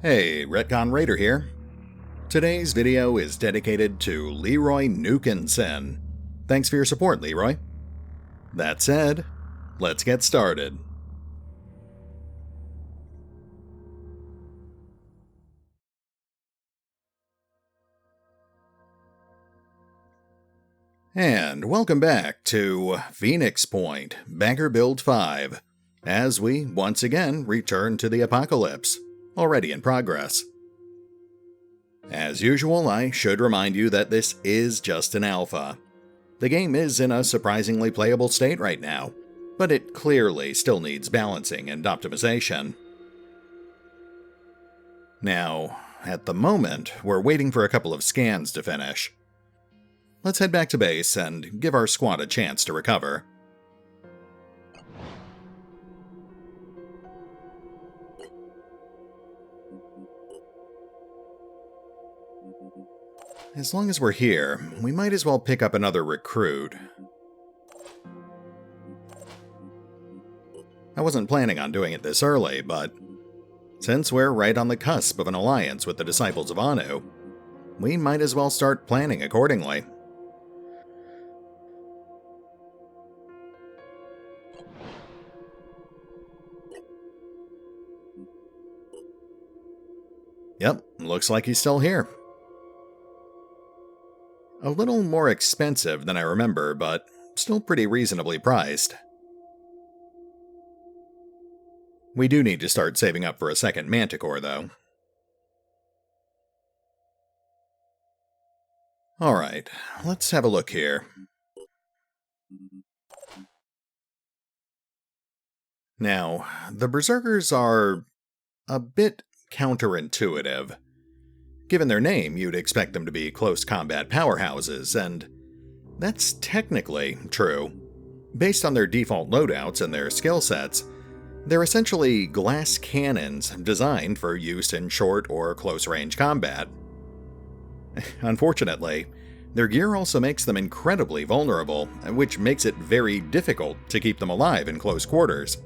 Hey, RetconRaider here. Today's video is dedicated to Leroy Nukenson. Thanks for your support, Leroy. That said, let's get started. And welcome back to Phoenix Point, Bagger Build 5, as we once again return to the apocalypse, already in progress. As usual, I should remind you that this is just an alpha. The game is in a surprisingly playable state right now, but it clearly still needs balancing and optimization. Now, at the moment, we're waiting for a couple of scans to finish. Let's head back to base and give our squad a chance to recover. As long as we're here, we might as well pick up another recruit. I wasn't planning on doing it this early, but since we're right on the cusp of an alliance with the Disciples of Anu, we might as well start planning accordingly. Yep, looks like he's still here. A little more expensive than I remember, but still pretty reasonably priced. We do need to start saving up for a second manticore, though. Alright, let's have a look here. Now, the Berserkers are a bit counterintuitive. Given their name, you'd expect them to be close combat powerhouses, and that's technically true. Based on their default loadouts and their skill sets, they're essentially glass cannons designed for use in short or close-range combat. Unfortunately, their gear also makes them incredibly vulnerable, which makes it very difficult to keep them alive in close quarters.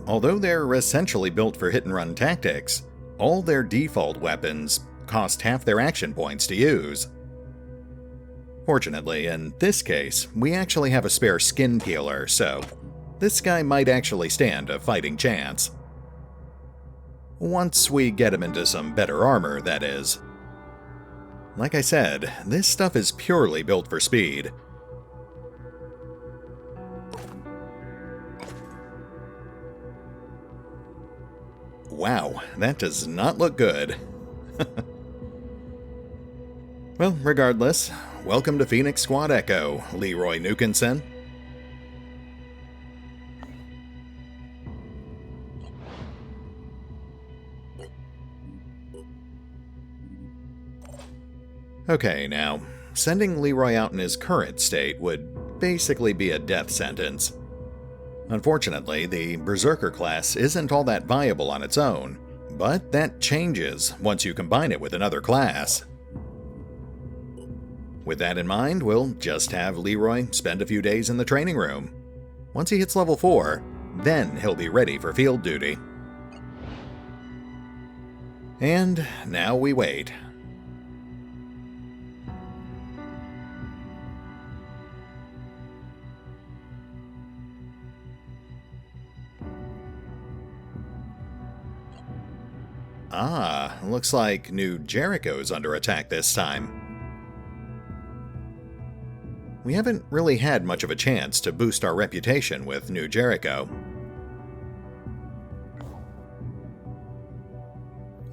Although they're essentially built for hit-and-run tactics, all their default weapons cost half their action points to use. Fortunately, in this case, we actually have a spare skin peeler, so this guy might actually stand a fighting chance. Once we get him into some better armor, that is. Like I said, this stuff is purely built for speed. Wow, that does not look good. Well, regardless, welcome to Phoenix Squad Echo, Leroy Nukenson. Okay, now, sending Leroy out in his current state would basically be a death sentence. Unfortunately, the Berserker class isn't all that viable on its own, but that changes once you combine it with another class. With that in mind, we'll just have Leroy spend a few days in the training room. Once he hits level 4, then he'll be ready for field duty. And now we wait. Ah, looks like New Jericho's under attack this time. We haven't really had much of a chance to boost our reputation with New Jericho.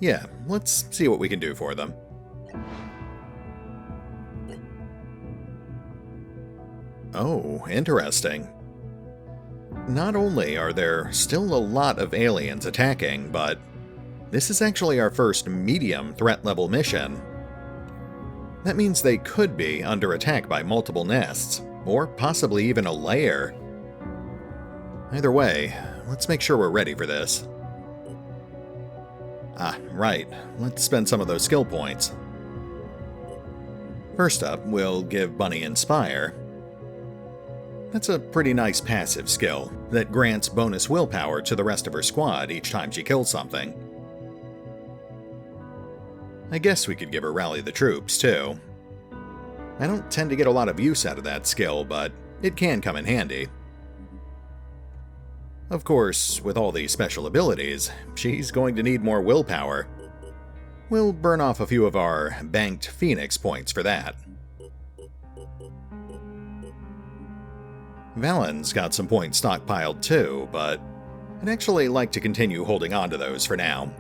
Yeah, let's see what we can do for them. Oh, interesting. Not only are there still a lot of aliens attacking, but this is actually our first medium threat level mission. That means they could be under attack by multiple nests, or possibly even a lair. Either way, let's make sure we're ready for this. Ah, right, let's spend some of those skill points. First up, we'll give Bunny Inspire. That's a pretty nice passive skill that grants bonus willpower to the rest of her squad each time she kills something. I guess we could give her Rally the Troops, too. I don't tend to get a lot of use out of that skill, but it can come in handy. Of course, with all these special abilities, she's going to need more willpower. We'll burn off a few of our banked Phoenix points for that. Valen's got some points stockpiled too, but I'd actually like to continue holding on to those for now.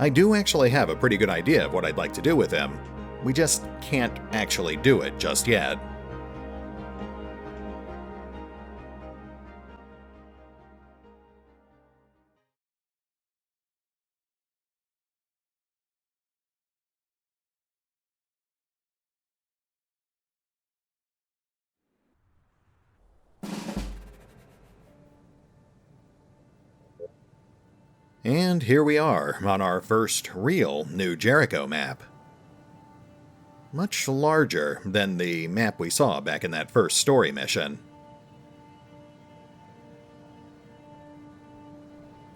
I do actually have a pretty good idea of what I'd like to do with him. We just can't actually do it just yet. And here we are on our first real New Jericho map. Much larger than the map we saw back in that first story mission.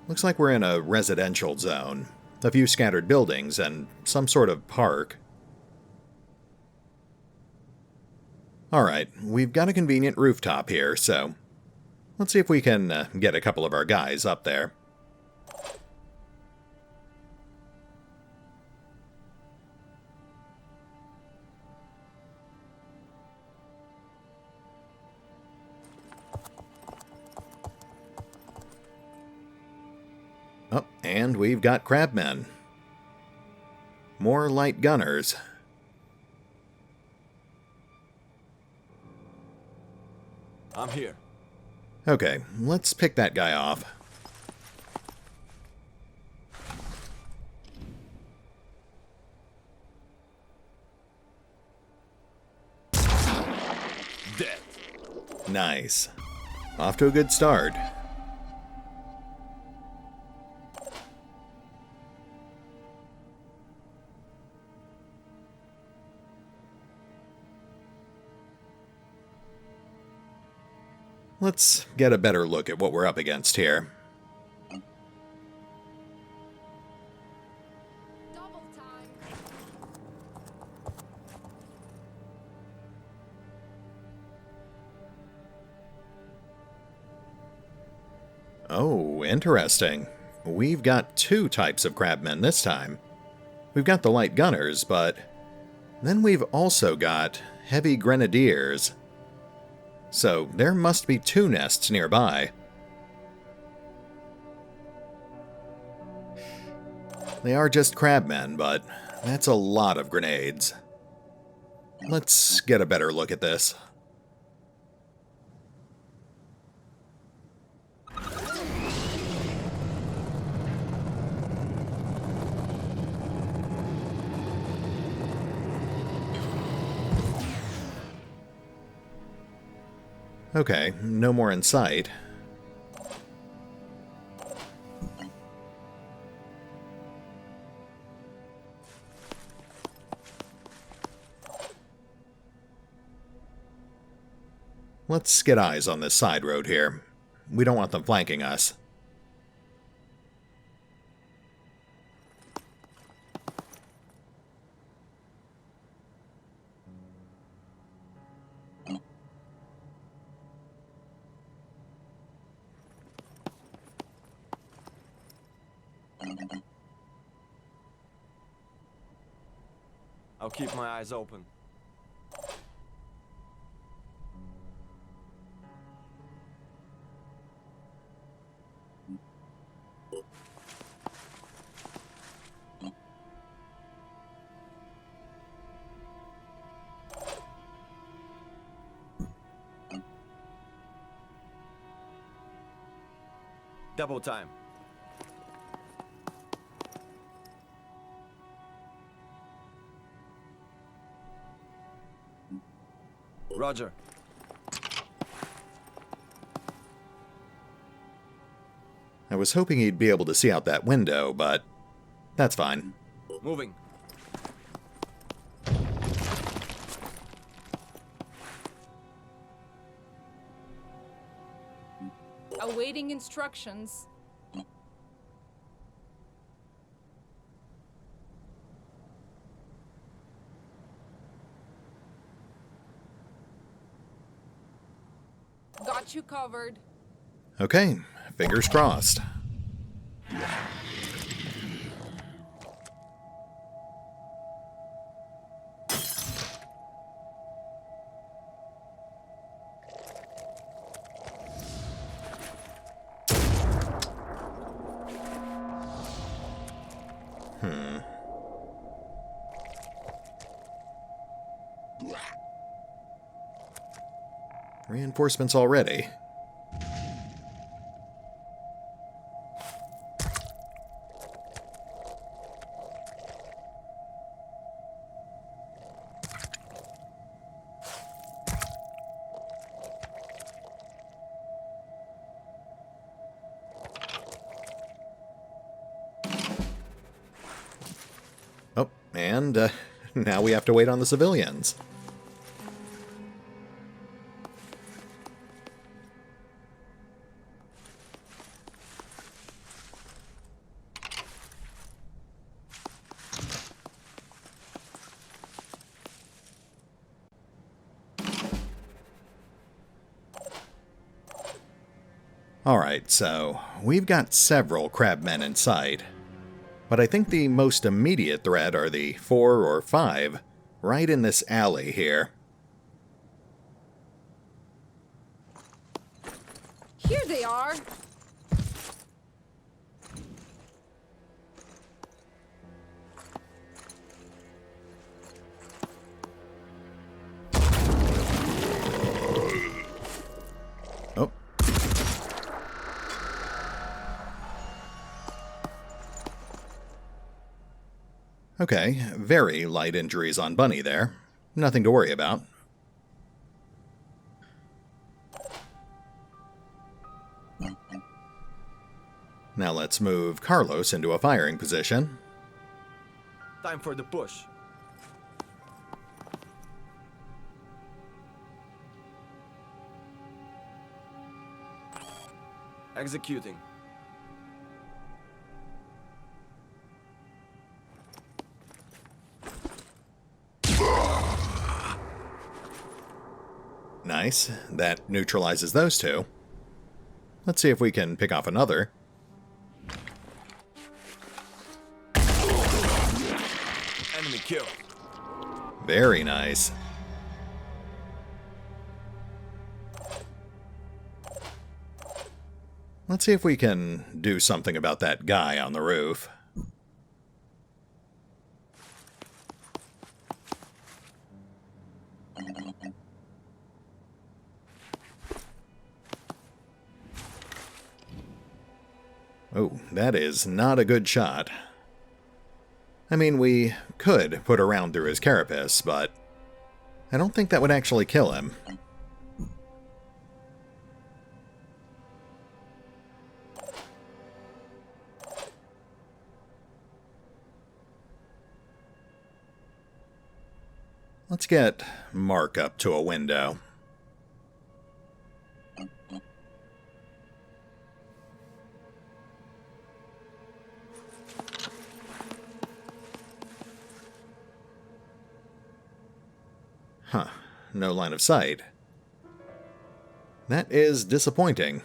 Looks like we're in a residential zone, a few scattered buildings, and some sort of park. Alright, we've got a convenient rooftop here, so let's see if we can get a couple of our guys up there. Oh, and we've got crabmen. More light gunners. I'm here. Okay, let's pick that guy off. Dead. Nice. Off to a good start. Let's get a better look at what we're up against here. Double time. Oh, interesting. We've got two types of crabmen this time. We've got the light gunners, but then we've also got heavy grenadiers. So there must be two nests nearby. They are just crabmen, but that's a lot of grenades. Let's get a better look at this. Okay, no more in sight. Let's get eyes on this side road here. We don't want them flanking us. I'll keep my eyes open. Double time. Roger. I was hoping he'd be able to see out that window, but that's fine. Moving. Awaiting instructions. Got you covered. Okay, fingers crossed. Reinforcements already. Oh, and now we have to wait on the civilians. Alright, so we've got several crabmen in sight, but I think the most immediate threat are the 4 or 5 right in this alley here. Here they are. Oh. Okay, very light injuries on Bunny there. Nothing to worry about. Now let's move Carlos into a firing position. Time for the push. Executing. Nice. That neutralizes those two. Let's see if we can pick off another. Enemy kill. Very nice. Let's see if we can do something about that guy on the roof. Oh, that is not a good shot. I mean, we could put a round through his carapace, but I don't think that would actually kill him. Let's get Mark up to a window. Huh, no line of sight. That is disappointing.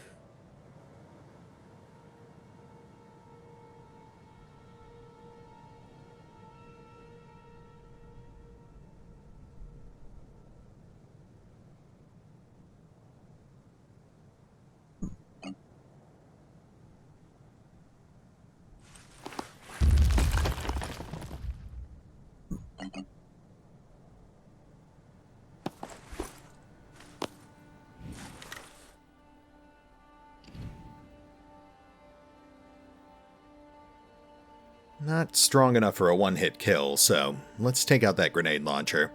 Not strong enough for a one-hit kill, so let's take out that grenade launcher.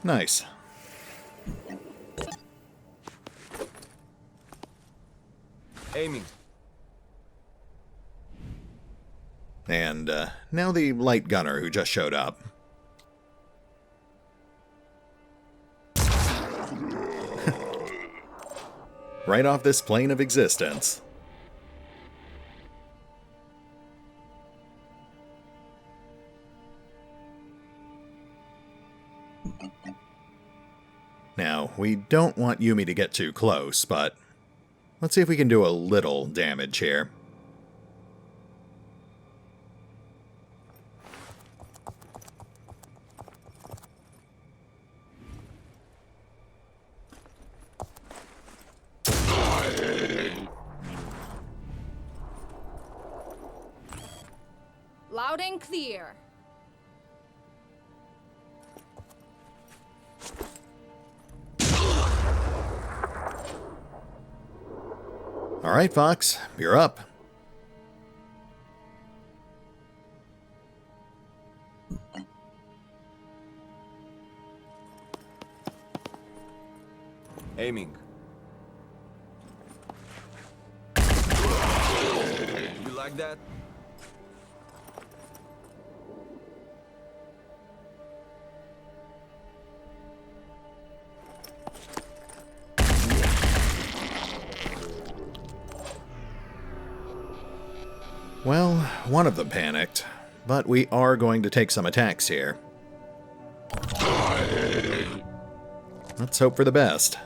Nice. Aiming. And now the light gunner who just showed up. Right off this plane of existence. Now, we don't want Yumi to get too close, but let's see if we can do a little damage here. Loud and clear. All right, Fox, you're up. Aiming. You like that? Well, one of them panicked, but we are going to take some attacks here. Let's hope for the best.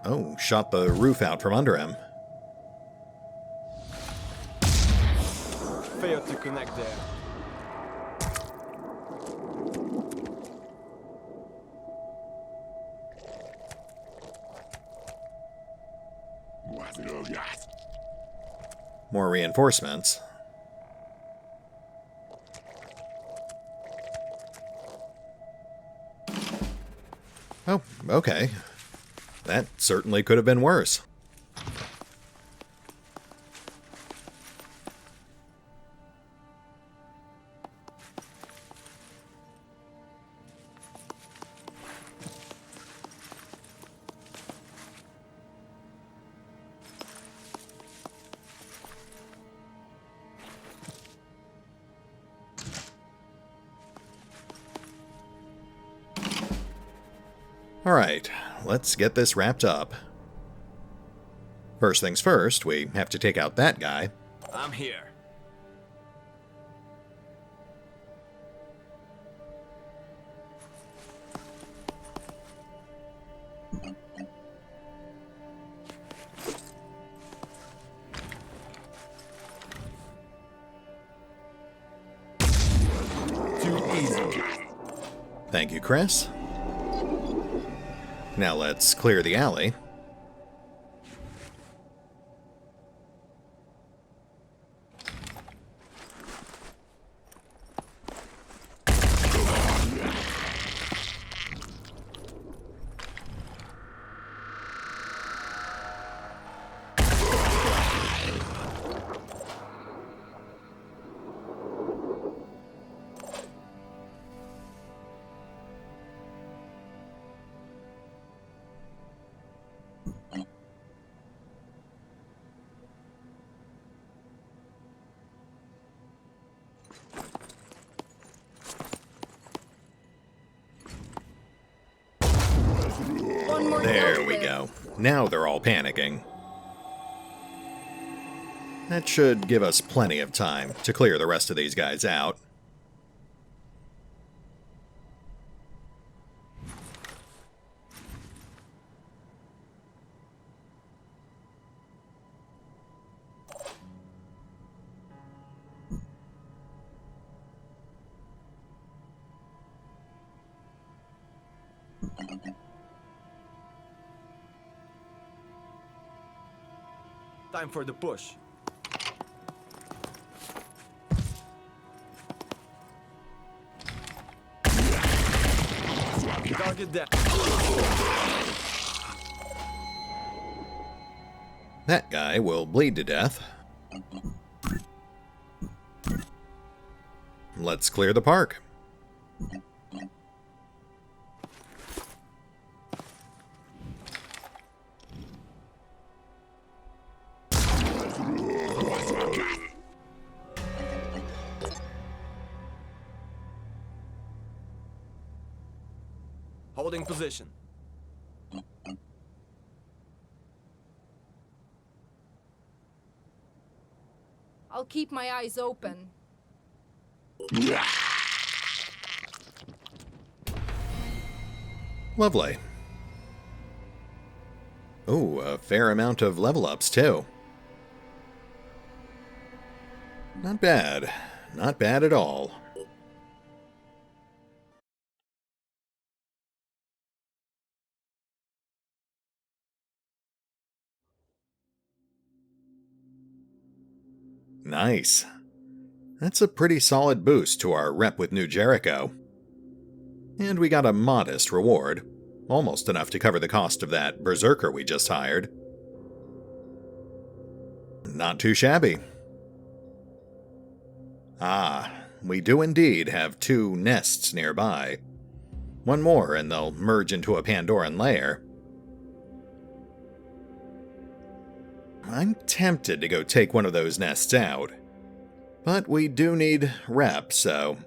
Oh, shot the roof out from under him. Failed to connect there. More reinforcements. Oh, okay. That certainly could have been worse. Alright, let's get this wrapped up. First things first, we have to take out that guy. I'm here. Too easy. Thank you, Chris. Now let's clear the alley. There we go. Now they're all panicking. That should give us plenty of time to clear the rest of these guys out. Time for the push. Target that. That guy will bleed to death. Let's clear the park. Holding position. I'll keep my eyes open. Lovely. Ooh, a fair amount of level ups, too. Not bad. Not bad at all. Nice. That's a pretty solid boost to our rep with New Jericho. And we got a modest reward. Almost enough to cover the cost of that berserker we just hired. Not too shabby. Ah, we do indeed have 2 nests nearby. One more and they'll merge into a Pandoran lair. I'm tempted to go take one of those nests out. But we do need rep, so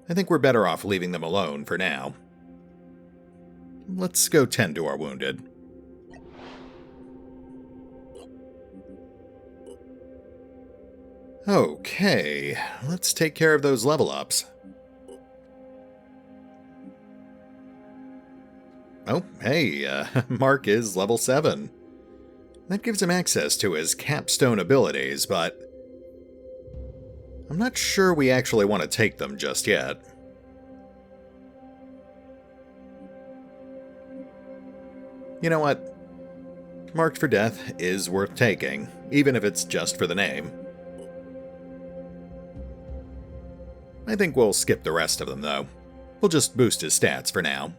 I think we're better off leaving them alone for now. Let's go tend to our wounded. Okay, let's take care of those level ups. Oh, hey, Mark is level 7. That gives him access to his capstone abilities, but I'm not sure we actually want to take them just yet. You know what? Marked for Death is worth taking, even if it's just for the name. I think we'll skip the rest of them, though. We'll just boost his stats for now.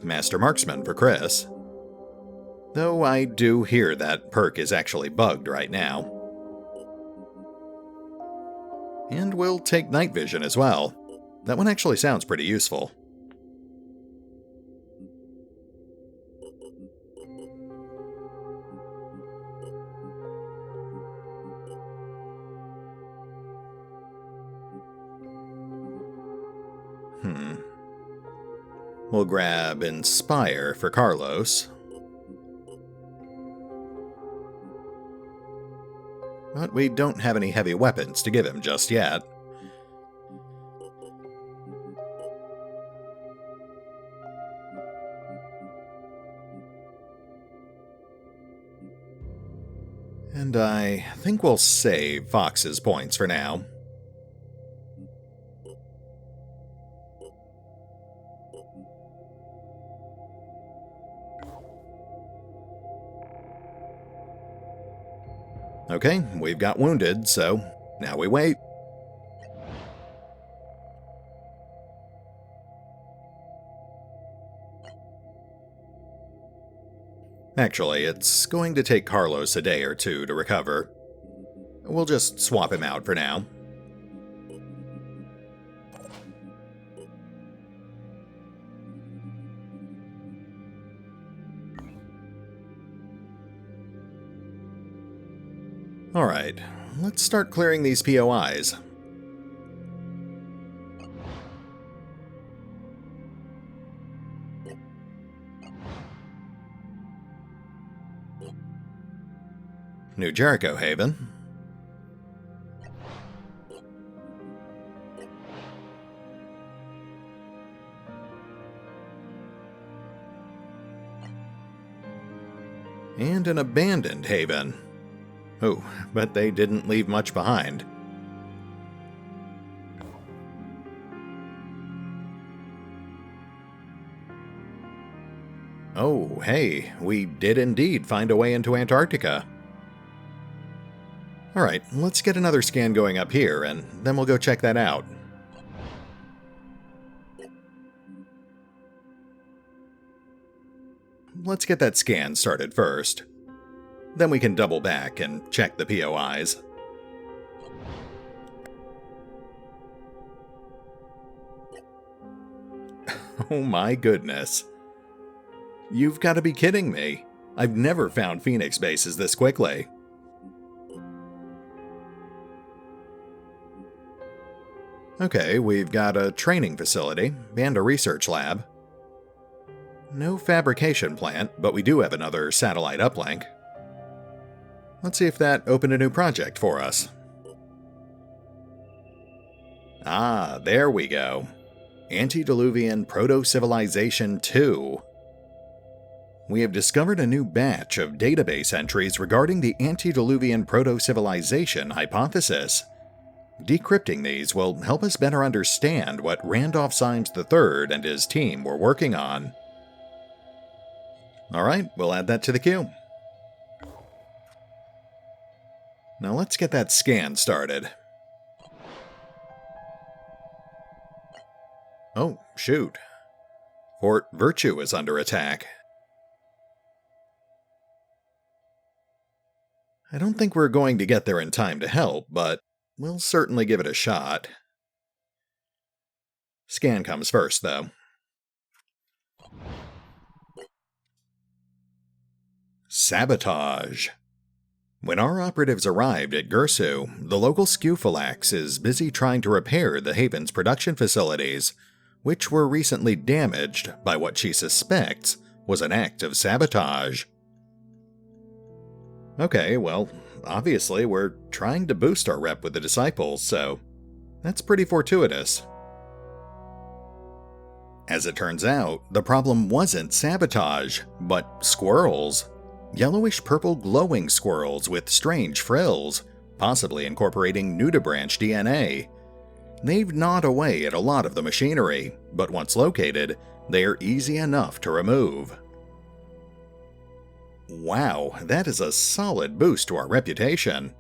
Master Marksman for Chris. Though I do hear that perk is actually bugged right now. And we'll take Night Vision as well. That one actually sounds pretty useful. We'll grab Inspire for Carlos. But we don't have any heavy weapons to give him just yet. And I think we'll save Fox's points for now. Okay, we've got wounded, so now we wait. Actually, it's going to take Carlos a day or two to recover. We'll just swap him out for now. Alright, let's start clearing these POIs. New Jericho Haven. And an abandoned haven. Oh, but they didn't leave much behind. Oh, hey, we did indeed find a way into Antarctica. Alright, let's get another scan going up here, and then we'll go check that out. Let's get that scan started first. Then we can double back and check the POIs. Oh my goodness. You've got to be kidding me. I've never found Phoenix bases this quickly. Okay, we've got a training facility and a research lab. No fabrication plant, but we do have another satellite uplink. Let's see if that opened a new project for us. Ah, there we go. Antediluvian Proto-Civilization 2. We have discovered a new batch of database entries regarding the Antediluvian Proto-Civilization hypothesis. Decrypting these will help us better understand what Randolph Symes III and his team were working on. Alright, we'll add that to the queue. Now let's get that scan started. Oh, shoot. Fort Virtue is under attack. I don't think we're going to get there in time to help, but we'll certainly give it a shot. Scan comes first, though. Sabotage. When our operatives arrived at Gursu, the local Scuphalax is busy trying to repair the Haven's production facilities, which were recently damaged by what she suspects was an act of sabotage. Okay, well, obviously we're trying to boost our rep with the Disciples, so that's pretty fortuitous. As it turns out, the problem wasn't sabotage, but squirrels. Yellowish-purple glowing squirrels with strange frills, possibly incorporating nudibranch DNA. They've gnawed away at a lot of the machinery, but once located, they are easy enough to remove. Wow, that is a solid boost to our reputation.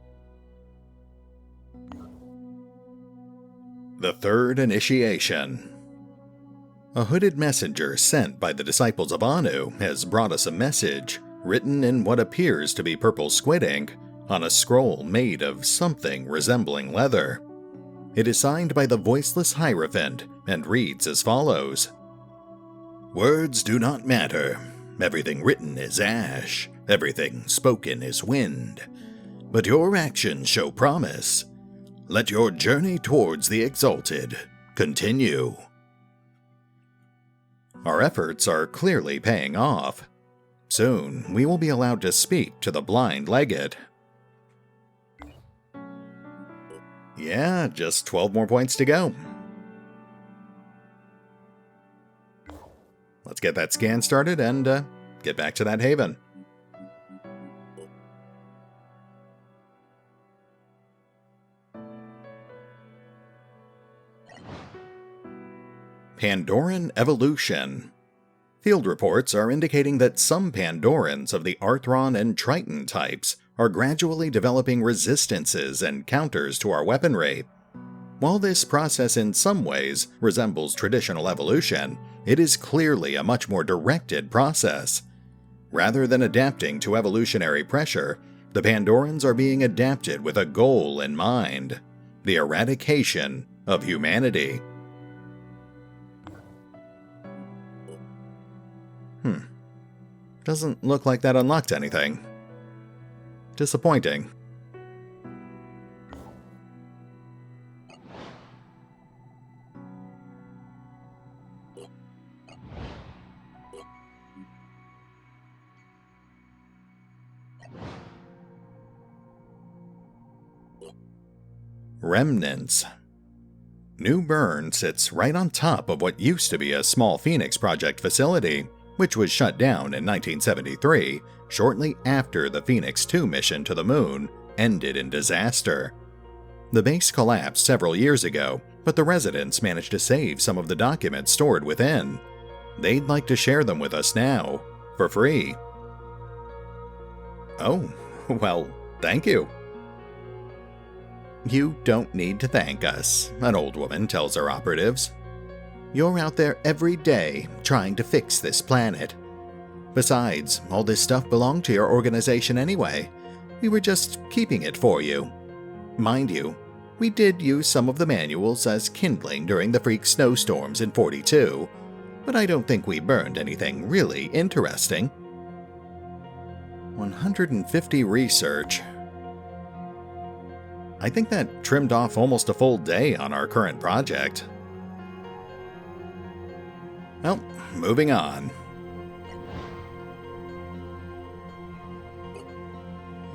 The third initiation. A hooded messenger sent by the disciples of Anu has brought us a message, written in what appears to be purple squid ink, on a scroll made of something resembling leather. It is signed by the voiceless Hierophant and reads as follows. Words do not matter. Everything written is ash. Everything spoken is wind. But your actions show promise. Let your journey towards the exalted continue. Our efforts are clearly paying off. Soon, we will be allowed to speak to the blind legate. Yeah, just 12 more points to go. Let's get that scan started and get back to that haven. Pandoran evolution. Field reports are indicating that some Pandorans of the Arthron and Triton types are gradually developing resistances and counters to our weaponry. While this process in some ways resembles traditional evolution, it is clearly a much more directed process. Rather than adapting to evolutionary pressure, the Pandorans are being adapted with a goal in mind: the eradication of humanity. Doesn't look like that unlocked anything. Disappointing. Remnants. New Bern sits right on top of what used to be a small Phoenix Project facility, which was shut down in 1973, shortly after the Phoenix 2 mission to the moon ended in disaster. The base collapsed several years ago, but the residents managed to save some of the documents stored within. They'd like to share them with us now, for free. Oh, well, thank you. You don't need to thank us, an old woman tells her operatives. You're out there every day trying to fix this planet. Besides, all this stuff belonged to your organization anyway. We were just keeping it for you. Mind you, we did use some of the manuals as kindling during the freak snowstorms in 42. but I don't think we burned anything really interesting. 150 research. I think that trimmed off almost a full day on our current project. Well, moving on.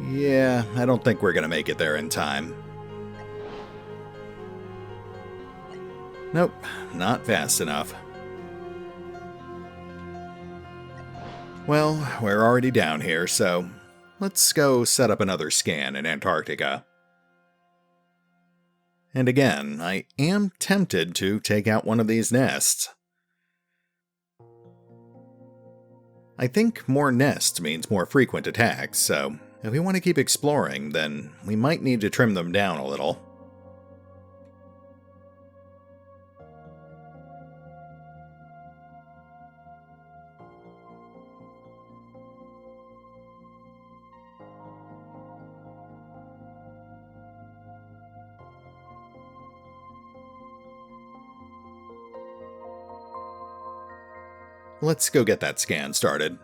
Yeah, I don't think we're gonna make it there in time. Nope, not fast enough. Well, we're already down here, so let's go set up another scan in Antarctica. And again, I am tempted to take out one of these nests. I think more nests means more frequent attacks, so if we want to keep exploring, then we might need to trim them down a little. Let's go get that scan started.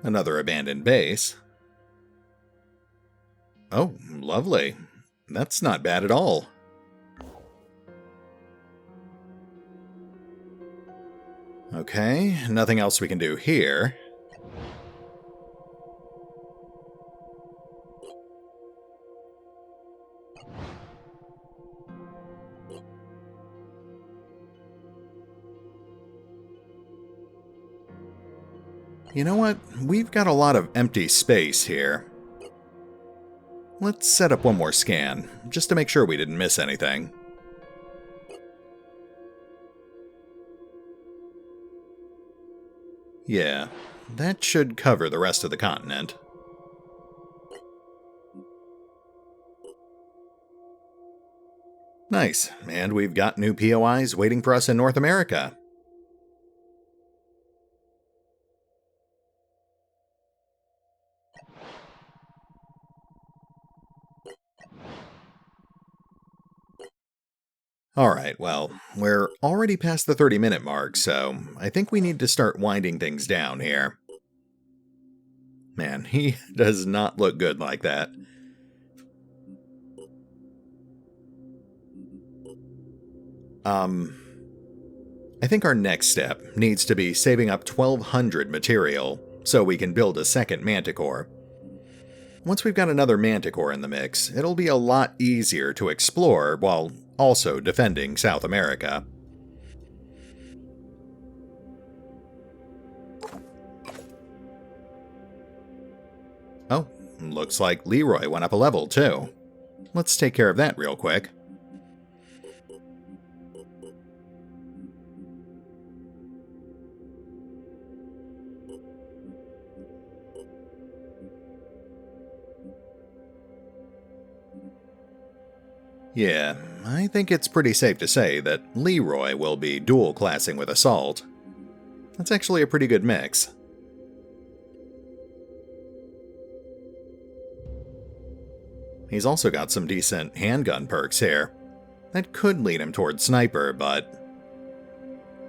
Another abandoned base. Oh, lovely. That's not bad at all. Okay, nothing else we can do here. You know what? We've got a lot of empty space here. Let's set up one more scan, just to make sure we didn't miss anything. Yeah, that should cover the rest of the continent. Nice, and we've got new POIs waiting for us in North America. Alright, well, we're already past the 30-minute mark, so I think we need to start winding things down here. Man, he does not look good like that. I think our next step needs to be saving up 1,200 material so we can build a second manticore. Once we've got another manticore in the mix, it'll be a lot easier to explore while also defending South America. Oh, looks like Leroy went up a level too. Let's take care of that real quick. Yeah, I think it's pretty safe to say that Leroy will be dual-classing with Assault. That's actually a pretty good mix. He's also got some decent handgun perks here. That could lead him towards Sniper, but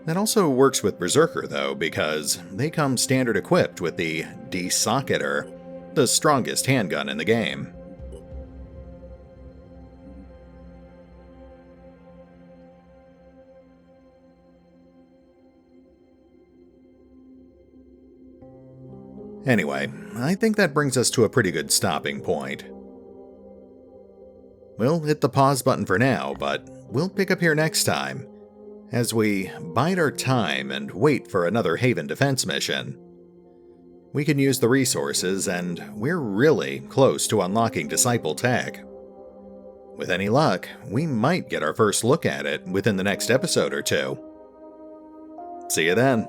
that also works with Berserker though, because they come standard equipped with the D-Socketer, the strongest handgun in the game. Anyway, I think that brings us to a pretty good stopping point. We'll hit the pause button for now, but we'll pick up here next time, as we bide our time and wait for another Haven defense mission. We can use the resources, and we're really close to unlocking Disciple Tech. With any luck, we might get our first look at it within the next episode or two. See you then.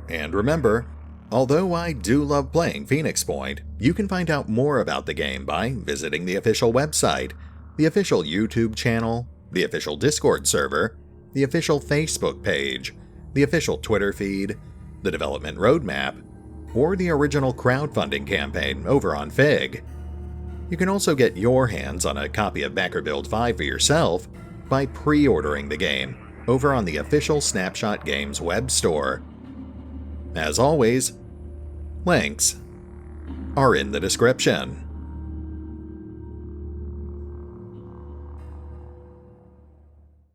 And remember, although I do love playing Phoenix Point, you can find out more about the game by visiting the official website, the official YouTube channel, the official Discord server, the official Facebook page, the official Twitter feed, the development roadmap, or the original crowdfunding campaign over on Fig. You can also get your hands on a copy of Backer Build 5 for yourself by pre-ordering the game over on the official Snapshot Games web store. As always, links are in the description.